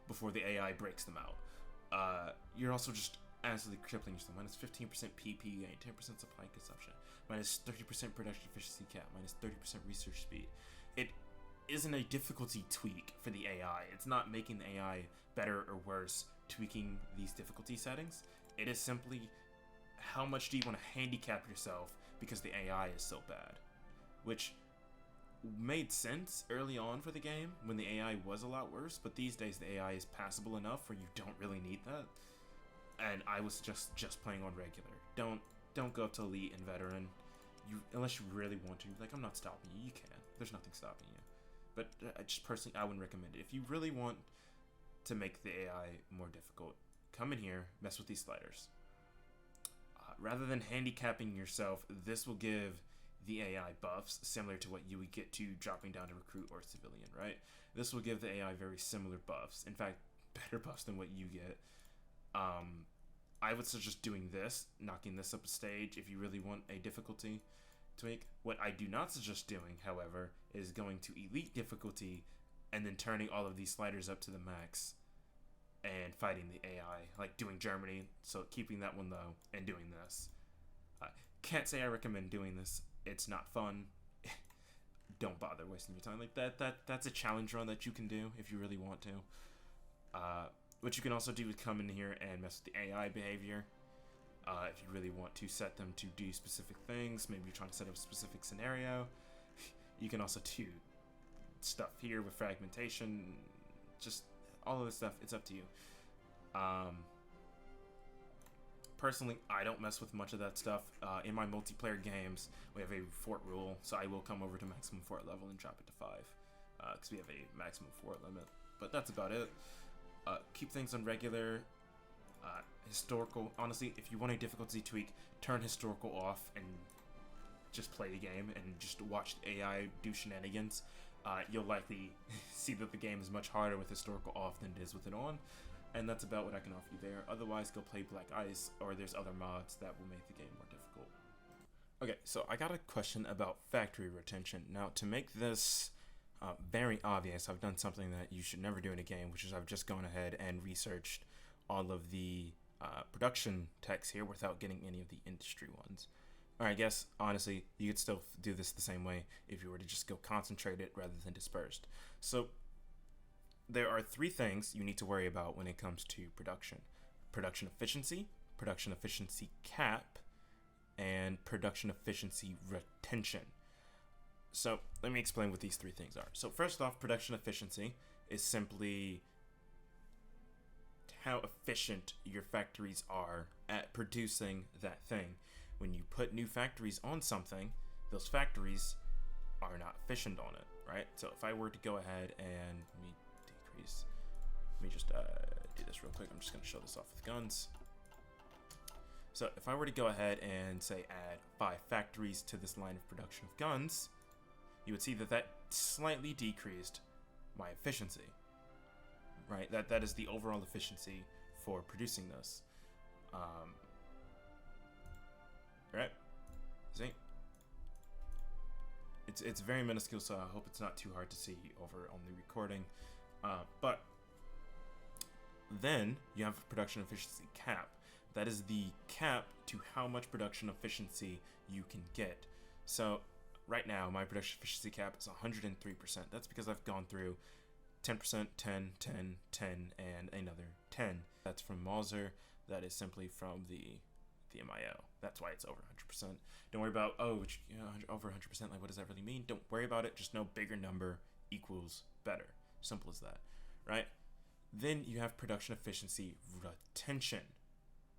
Speaker 1: before the AI breaks them out. You're also just absolutely crippling yourself. Minus 15% PP gain, 10% supply consumption, minus 30% production efficiency cap, minus 30% research speed. It isn't a difficulty tweak for the AI. It's not making the AI better or worse, tweaking these difficulty settings. It is simply, how much do you want to handicap yourself because the AI is so bad? Which made sense early on for the game when the AI was a lot worse, but these days the AI is passable enough where you don't really need that. And I was just playing on regular. Don't go up to Elite and Veteran, unless you really want to. Like, I'm not stopping you. You can. There's nothing stopping you. But just personally, I wouldn't recommend it. If you really want to make the AI more difficult, come in here, mess with these sliders. Rather than handicapping yourself, this will give the AI buffs similar to what you would get to dropping down to Recruit or Civilian, right? This will give the AI very similar buffs. In fact, better buffs than what you get. I would suggest doing this, knocking this up a stage if you really want a difficulty tweak. What I do not suggest doing, however, is going to Elite difficulty and then turning all of these sliders up to the max and fighting the AI, like doing Germany, so keeping that one low and doing this. Can't say I recommend doing this. It's not fun. Don't bother wasting your time. Like that's a challenge run that you can do if you really want to. What you can also do is come in here and mess with the AI behavior. If you really want to set them to do specific things, maybe you're trying to set up a specific scenario. You can also do stuff here with fragmentation, just all of this stuff. It's up to you. Personally, I don't mess with much of that stuff. In my multiplayer games, we have a fort rule, so I will come over to maximum fort level and drop it to 5, because we have a maximum fort limit. But that's about it. Keep things on regular. Historical, honestly, if you want a difficulty tweak, turn historical off and just play the game and just watch the AI do shenanigans. You'll likely see that the game is much harder with historical off than it is with it on. And that's about what I can offer you there. Otherwise, go play Black Ice, or there's other mods that will make the game more difficult. Okay, so I got a question about factory retention. Now, to make this very obvious, I've done something that you should never do in a game, which is I've just gone ahead and researched all of the production texts here without getting any of the industry ones. Or I guess, honestly, you could still do this the same way if you were to just go concentrated rather than dispersed. So there are 3 things you need to worry about when it comes to production. Production efficiency cap, and production efficiency retention. So let me explain what these 3 things are. So first off, production efficiency is simply how efficient your factories are at producing that thing. When you put new factories on something, those factories are not efficient on it, right? So if I were to go ahead and let me just do this real quick. I'm just going to show this off with guns. So if I were to go ahead and say add 5 factories to this line of production of guns, you would see that that slightly decreased my efficiency, right? That is the overall efficiency for producing this. right? See? It's very minuscule, so I hope it's not too hard to see over on the recording. But then you have production efficiency cap. That is the cap to how much production efficiency you can get. So right now, my production efficiency cap is 103%. That's because I've gone through 10%, 10, 10, 10, and another 10. That's from Mauser. That is simply from the MIO. That's why it's over 100%. Don't worry about, over 100%, like what does that really mean? Don't worry about it. Just know bigger number equals better. Simple as that, right? Then you have production efficiency retention,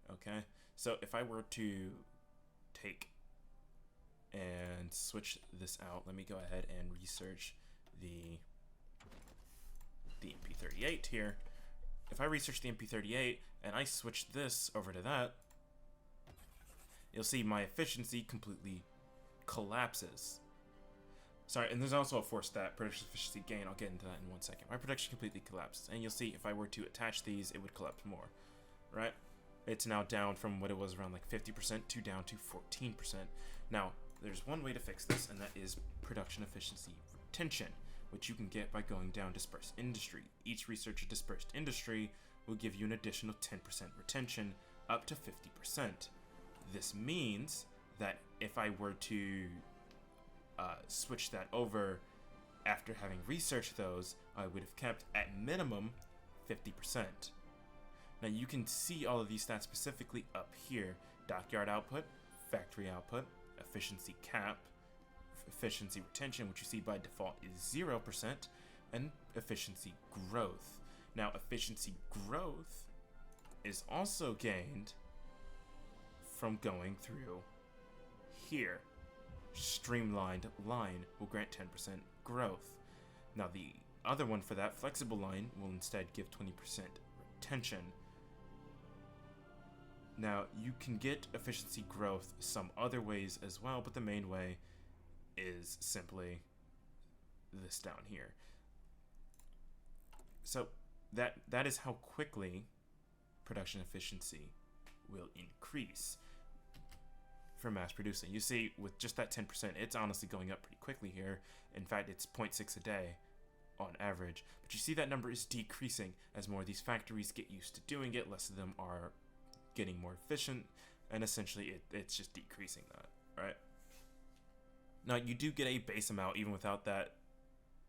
Speaker 1: okay? So if I were to take and switch this out, let me go ahead and research the MP38 here. If I research the MP38 and I switch this over to that, you'll see my efficiency completely collapses. Sorry, and there's also a 4-stat production efficiency gain. I'll get into that in 1 second. My production completely collapses, and you'll see if I were to attach these, it would collapse more, right? It's now down from what it was around like 50% to down to 14%. Now, there's one way to fix this, and that is production efficiency retention, which you can get by going down dispersed industry. Each researcher dispersed industry will give you an additional 10% retention up to 50%. This means that if I were to switch that over after having researched those, I would have kept at minimum 50%. Now you can see all of these stats specifically up here: dockyard output, factory output, efficiency cap, efficiency retention, which you see by default is 0%, and efficiency growth. Now efficiency growth is also gained from going through here. Streamlined line will grant 10% growth. Now the other one for that, flexible line, will instead give 20% retention. Now you can get efficiency growth some other ways as well, but the main way is simply this down here. So that is how quickly production efficiency will increase for mass producing. You see, with just that 10%, it's honestly going up pretty quickly here. In fact, it's 0.6 a day on average. But you see that number is decreasing as more of these factories get used to doing it, less of them are getting more efficient, and essentially it's just decreasing that, right? Now, you do get a base amount even without that,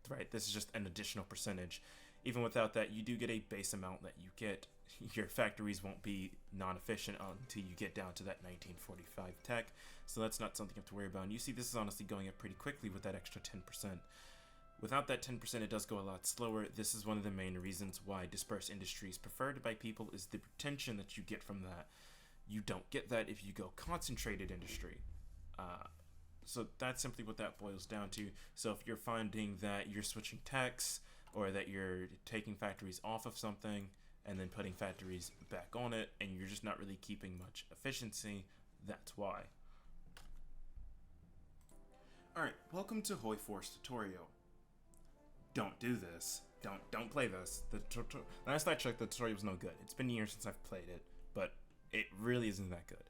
Speaker 1: right? This is just an additional percentage. Even without that, you do get a base amount that you get. Your factories won't be non-efficient until you get down to that 1945 tech, so that's not something you have to worry about. And you see this is honestly going up pretty quickly with that extra 10%. Without that 10%, it does go a lot slower. This is one of the main reasons why dispersed industry is preferred by people, is the retention that you get from that. You don't get that if you go concentrated industry. So that's simply what that boils down to. So if you're finding that you're switching techs, or that you're taking factories off of something and then putting factories back on it, and you're just not really keeping much efficiency, that's why. Alright, welcome to HOI4's tutorial. Don't do this. Don't play this. Last I checked, the tutorial was no good. It's been years since I've played it, but it really isn't that good.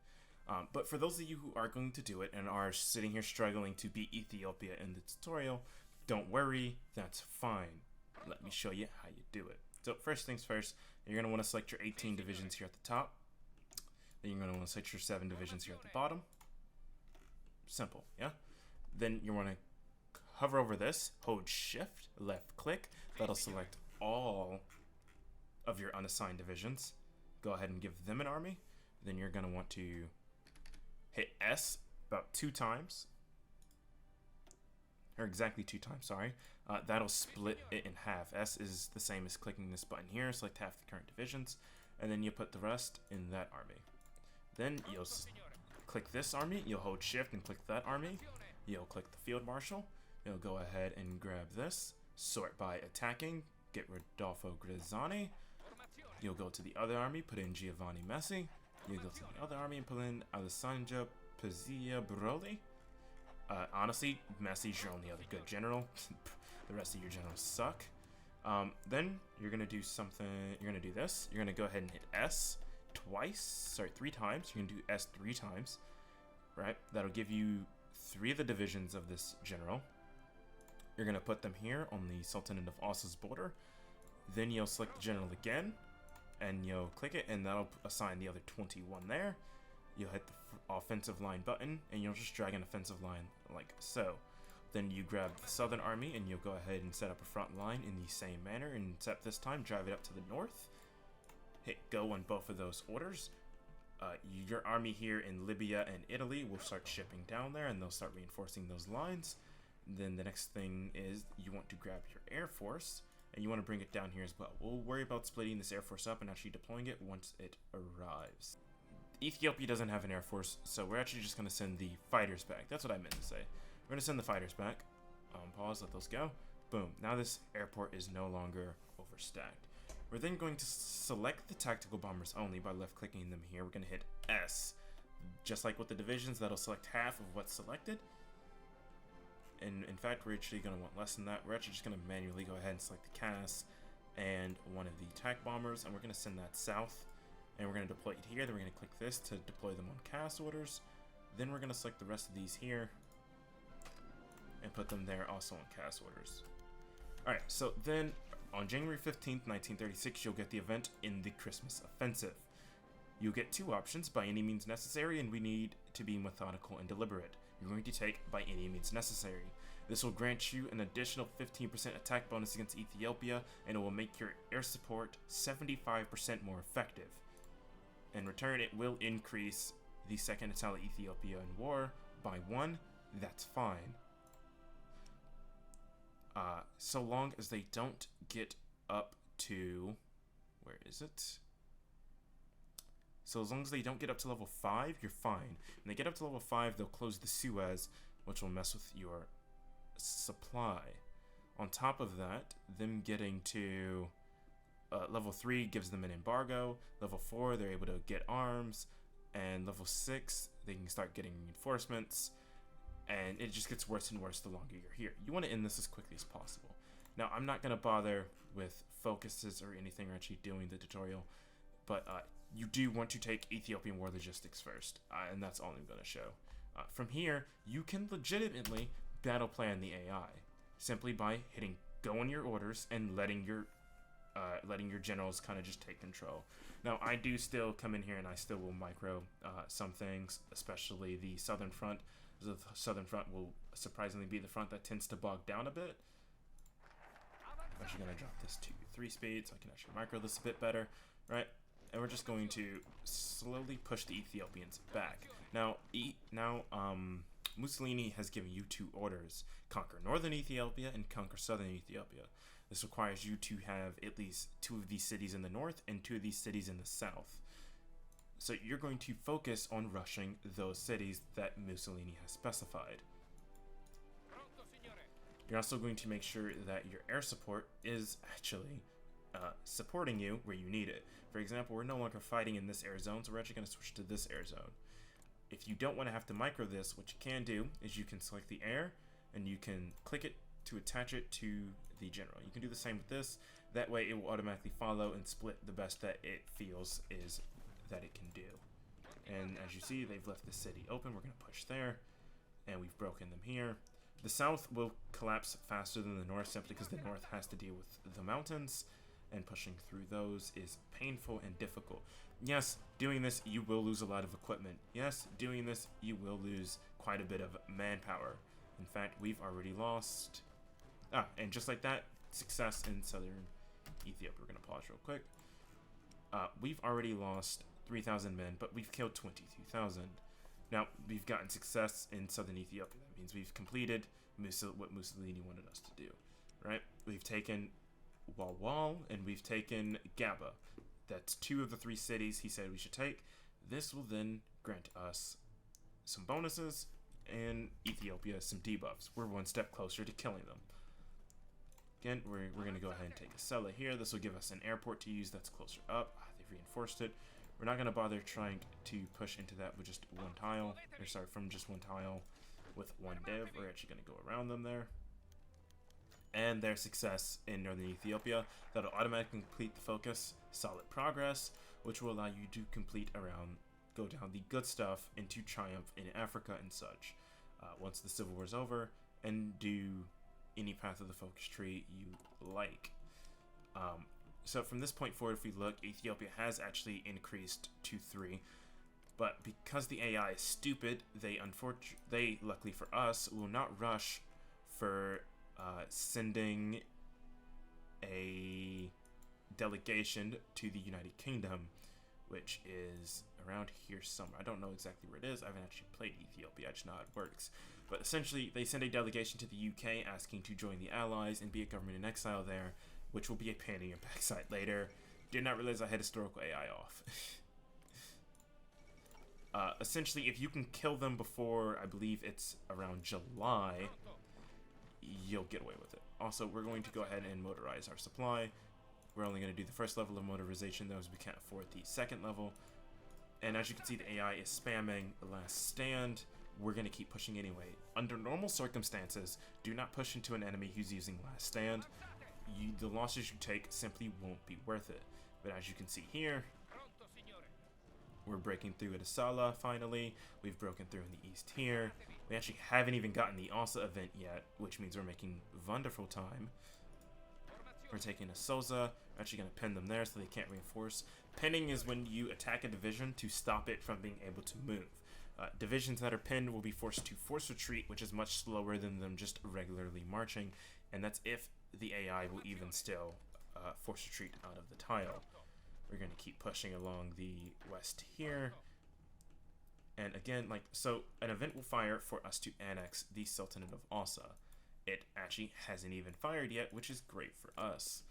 Speaker 1: But for those of you who are going to do it and are sitting here struggling to beat Ethiopia in the tutorial, don't worry, that's fine. Let me show you how you do it. So first things first, you're going to want to select your 18 divisions here at the top. Then you're going to want to select your 7 divisions here at the bottom. Simple, yeah? Then you want to hover over this, hold shift, left click. That'll select all of your unassigned divisions. Go ahead and give them an army. Then you're going to want to hit S about 2 times. Or exactly 2 times, sorry. That'll split it in half. S is the same as clicking this button here, select half the current divisions, and then you put the rest in that army. Then you'll click this army, you'll hold shift and click that army, you'll click the field marshal, you'll go ahead and grab this, sort by attacking, get Rodolfo Grizzani, you'll go to the other army, put in Giovanni Messi, you'll go to the other army and put in Alessandro Pizzia Baroli. Honestly, Messi's your only other good general. The rest of your generals suck. Then you're gonna do something. You're gonna do this. You're gonna go ahead and hit S 3 times. You're gonna do S 3 times. right? That'll give you 3 of the divisions of this general. You're going to put them here on the Sultanate of Os's border. Then you'll select the general again, and you'll click it, and that'll assign the other 21 there. You'll hit the offensive line button, and you'll just drag an offensive line like so. Then you grab the Southern Army, and you'll go ahead and set up a front line in the same manner, and except this time, drive it up to the north. Hit go on both of those orders. Your army here in Libya and Italy will start shipping down there, and they'll start reinforcing those lines. Then the next thing is you want to grab your Air Force, and you want to bring it down here as well. We'll worry about splitting this Air Force up and actually deploying it once it arrives. Ethiopia doesn't have an Air Force, so we're actually just going to send the fighters back. That's what I meant to say. We're going to send the fighters back. Pause, let those go. Boom. Now this airport is no longer overstacked. We're then going to select the tactical bombers only by left-clicking them here. We're going to hit S. Just like with the divisions, that'll select half of what's selected. And in fact, we're actually going to want less than that. We're actually just going to manually go ahead and select the CAS and one of the attack bombers, and we're going to send that south. And we're going to deploy it here. Then we're going to click this to deploy them on CAS orders. Then we're going to select the rest of these here and put them there also on CAS orders. Alright, so then on January 15th, 1936, you'll get the event in the Christmas Offensive. You'll get 2 options, by any means necessary, and we need to be methodical and deliberate. You're going to take by any means necessary. This will grant you an additional 15% attack bonus against Ethiopia, and it will make your air support 75% more effective. In return, it will increase the second Italo Ethiopia in war by 1. That's fine. So long as they don't get up to... Where is it? So as long as they don't get up to level 5, you're fine. When they get up to level 5, they'll close the Suez, which will mess with your supply. On top of that, them getting to level 3 gives them an embargo. Level 4, they're able to get arms. And level 6, they can start getting reinforcements. And it just gets worse and worse the longer you're here. You want to end this as quickly as possible. Now, I'm not going to bother with focuses or anything or actually doing the tutorial, but you do want to take Ethiopian War Logistics first, and that's all I'm going to show. From here, you can legitimately battle plan the AI, simply by hitting go on your orders and letting your generals kind of just take control. Now, I do still come in here and I still will micro some things, especially the Southern Front. The Southern Front will surprisingly be the front that tends to bog down a bit. I'm actually going to drop this to 3 speed so I can actually micro this a bit better, right? And we're just going to slowly push the Ethiopians back. Now, Mussolini has given you 2 orders: conquer northern Ethiopia and conquer southern Ethiopia. This requires you to have at least 2 of these cities in the north and 2 of these cities in the south. So you're going to focus on rushing those cities that Mussolini has specified. You're also going to make sure that your air support is actually supporting you where you need it. For example, we're no longer fighting in this air zone, so we're actually going to switch to this air zone. If you don't want to have to micro this, what you can do is you can select the air and you can click it to attach it to the general. You can do the same with this. That way it will automatically follow and split the best that it feels is that it can do. And as you see, they've left the city open. We're going to push there, and we've broken them here. The south will collapse faster than the north simply because the north has to deal with the mountains, and pushing through those is painful and difficult. Yes, doing this, you will lose a lot of equipment. Yes, doing this, you will lose quite a bit of manpower. In fact, we've already lost... and just like that, success in southern Ethiopia. We're going to pause real quick. We've already lost 3,000 men, but we've killed 22,000. Now, we've gotten success in southern Ethiopia. That means we've completed what Mussolini wanted us to do, right? We've taken Wal and we've taken Gaba. That's 2 of the 3 cities he said we should take. This will then grant us some bonuses and Ethiopia some debuffs. We're 1 step closer to killing them. Again, we're going to go ahead and take a Sela here. This will give us an airport to use that's closer up. They've reinforced it. We're not going to bother trying to push into that with just 1 tile. Or sorry, from just 1 tile with 1 div. We're actually going to go around them there. And their success in northern Ethiopia. That'll automatically complete the focus. Solid progress, which will allow you to complete around go down the good stuff and to triumph in Africa and such. Once the Civil War is over, and do any path of the focus tree you like. So from this point forward, if we look, Ethiopia has actually increased to 3, but because the AI is stupid, they luckily for us, will not rush for sending a delegation to the United Kingdom, which is around here somewhere. I don't know exactly where it is. I haven't actually played Ethiopia. I just know how it works. But essentially, they send a delegation to the UK asking to join the Allies and be a government in exile there, which will be a pain in your backside later. Did not realize I had historical AI off. Essentially, if you can kill them before, I believe it's around July, you'll get away with it. Also, we're going to go ahead and motorize our supply. We're only going to do the first level of motorization, though, as we can't afford the second level. And as you can see, the AI is spamming the last stand. We're going to keep pushing anyway. Under normal circumstances, do not push into an enemy who's using last stand. The losses you take simply won't be worth it. But as you can see here, we're breaking through at Asala finally. We've broken through in the east here. We actually haven't even gotten the Asa event yet, which means we're making wonderful time. We're taking a Soza. We're actually going to pin them there so they can't reinforce. Pinning is when you attack a division to stop it from being able to move. Divisions that are pinned will be forced to force retreat, which is much slower than them just regularly marching, and that's if the AI will even still force retreat out of the tile. We're going to keep pushing along the west here. And again, so an event will fire for us to annex the Sultanate of Asa. It actually hasn't even fired yet, which is great for us.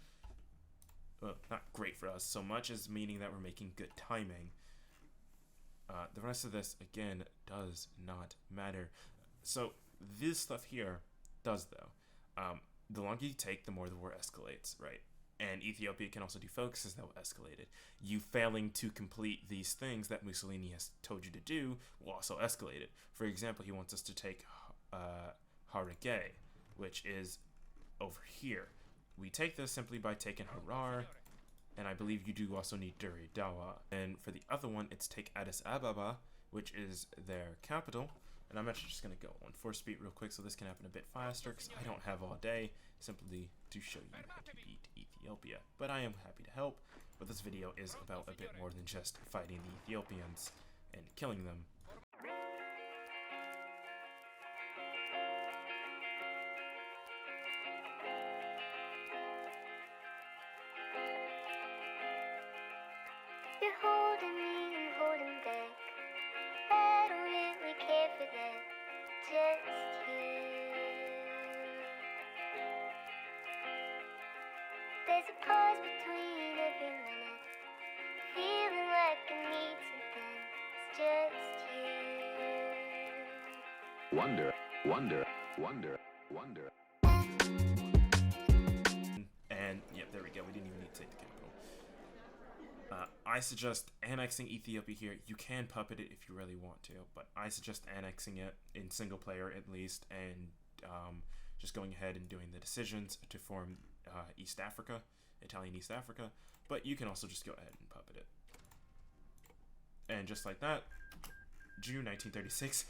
Speaker 1: Well, not great for us so much as meaning that we're making good timing. The rest of this, again, does not matter. So this stuff here does, though. The longer you take, the more the war escalates, right? And Ethiopia can also do focuses that will escalate it. You failing to complete these things that Mussolini has told you to do will also escalate it. For example, he wants us to take Harage, which is over here. We take this simply by taking Harar, and I believe you do also need Duridawa. And for the other one, it's take Addis Ababa, which is their capital. And I'm actually just going to go on 4 speed real quick so this can happen a bit faster, because I don't have all day, simply to show you how to beat Ethiopia. But I am happy to help, but this video is about a bit more than just fighting the Ethiopians and killing them.
Speaker 2: You're holding me and holding back. I don't really care for that. Just you. There's a pause between every minute. Feeling like I need something. It's just you.
Speaker 3: Wonder, wonder, wonder, wonder.
Speaker 1: And yeah, there we go. We didn't even need to take the capital. I suggest annexing Ethiopia here. You can puppet it if you really want to, but I suggest annexing it in single player at least, and just going ahead and doing the decisions to form East Africa, Italian East Africa. But you can also just go ahead and puppet it. And just like that, June 1936,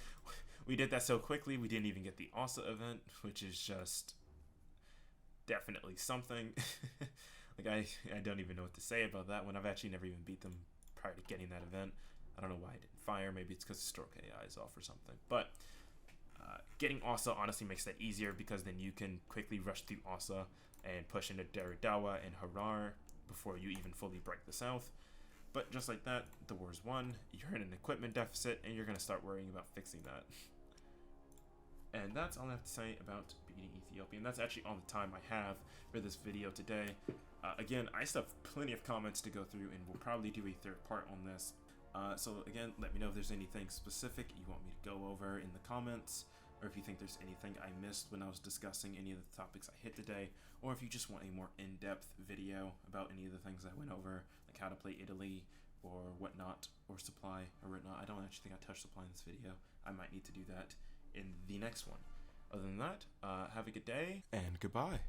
Speaker 1: we did that so quickly we didn't even get the Asa event, which is just definitely something. Like, I don't even know what to say about that one. I've actually never even beat them prior to getting that event. I don't know why I didn't fire. Maybe it's because historic AI is off or something. But getting Asa honestly makes that easier, because then you can quickly rush through Asa and push into Deridawa and Harar before you even fully break the south. But just like that, the war's won. You're in an equipment deficit, and you're going to start worrying about fixing that. And that's all I have to say about beating Ethiopia. And that's actually all the time I have for this video today. Again, I still have plenty of comments to go through, and we'll probably do a third part on this. So again, let me know if there's anything specific you want me to go over in the comments, or if you think there's anything I missed when I was discussing any of the topics I hit today, or if you just want a more in-depth video about any of the things I went over, like how to play Italy, or whatnot, or supply, or whatnot. I don't actually think I touched supply in this video. I might need to do that in the next one. Other than that, have a good day, and goodbye.